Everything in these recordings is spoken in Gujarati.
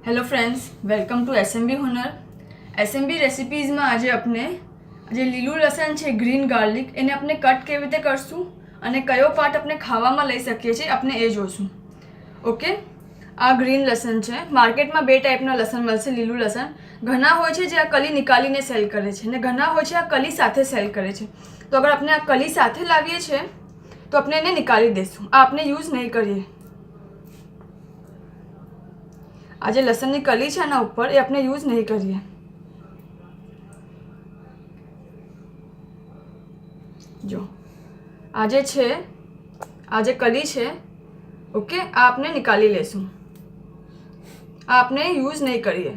Hello friends, welcome to SMB Hunar. SMB રેસિપીઝમાં આજે આપણે જે લીલું લસણ છે ગ્રીન ગાર્લિક એને આપણે કટ કેવી રીતે કરશું અને કયો પાર્ટ આપણે ખાવામાં લઈ શકીએ છીએ આપણે એ જોશું. ઓકે, આ ગ્રીન લસણ છે. માર્કેટમાં બે ટાઈપના લસણ મળશે. લીલું લસણ ઘણા હોય છે જે આ કલી નિકાલીને સેલ કરે છે અને ઘણા હોય છે આ કલી સાથે સેલ કરે છે. તો અગર આપણે આ કલી સાથે લાવીએ છીએ તો આપણે એને નિકાલી દઈશું. આ આપણે યુઝ નહીં કરીએ. આ જે લસણની કલી છે એના ઉપર એ આપણે યુઝ નહીં કરીએ. જો આ જે છે, આ જે કલી છે, ઓકે, આ આપણે નિકાલી લેશું. આ આપણે યુઝ નહીં કરીએ,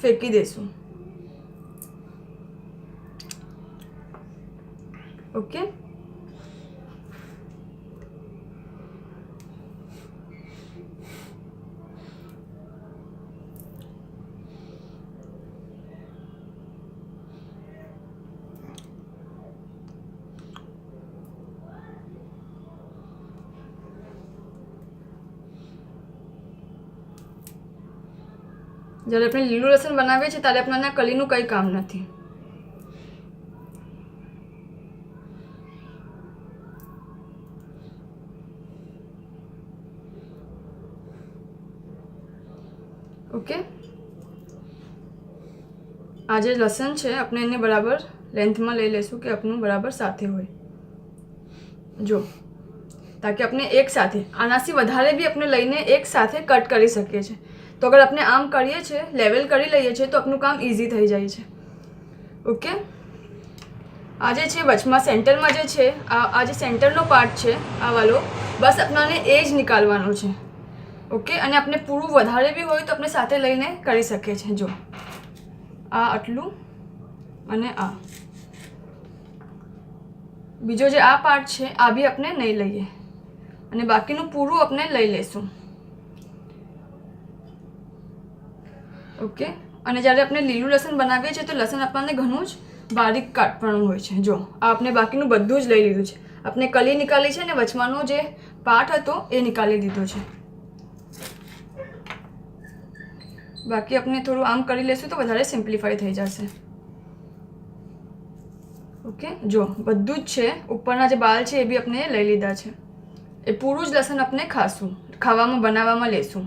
ફેંકી દઈશું. ઓકે, જ્યારે આપણે લીલું લસણ બનાવીએ છીએ ત્યારે આપણને કલીનું કંઈ કામ નથી. ઓકે, આ જે લસણ છે આપણે એને બરાબર લેન્થમાં લઈ લઈશું કે આપણું બરાબર સાથે હોય. જો, તાકી આપણે એક સાથે આનાથી વધારે બી આપણે લઈને એક સાથે કટ કરી શકીએ છીએ. તો અગર આપણે આમ કરીએ છીએ, લેવલ કરી લઈએ છીએ તો આપણું કામ ઇઝી થઈ જાય છે. ઓકે, આ જે છે વચમાં સેન્ટરમાં જે છે, આ જે સેન્ટરનો પાર્ટ છે આ વાલો, બસ આપણને એ જ નિકાલવાનો છે. ઓકે, અને આપણે પૂરું વધારે બી હોય તો આપણે સાથે લઈને કરી શકીએ છીએ. જો આ આટલું અને આ બીજો જે આ પાર્ટ છે આ બી આપણે નહીં લઈએ અને બાકીનું પૂરું આપણે લઈ લઈશું. ઓકે, અને જ્યારે આપણે લીલું લસણ બનાવીએ છીએ તો લસણ આપણને ઘણું જ બારીક કાટવાનું હોય છે. જો આ આપણે બાકીનું બધું જ લઈ લીધું છે. આપણે કલી નિકાલી છે અને વચમાંનો જે પાર્ટ હતો એ નિકાલી દીધો છે. બાકી આપણે થોડું આમ કરી લઈશું તો વધારે સિમ્પ્લિફાઈ થઈ જશે. ઓકે, જો બધું જ છે. ઉપરના જે બાલ છે એ બી આપણે લઈ લીધા છે. એ પૂરું જ લસણ આપણે ખાવામાં બનાવવામાં લેશું.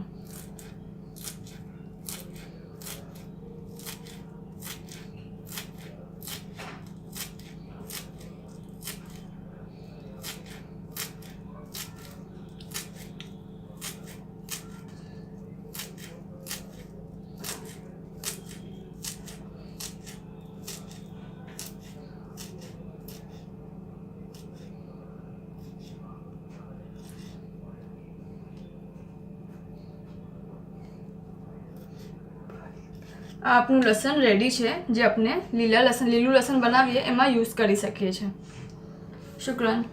આ આપણું લસણ રેડી છે જે આપણે લીલું લસણ બનાવીએ એમાં યુઝ કરી શકીએ છીએ. શુક્રન.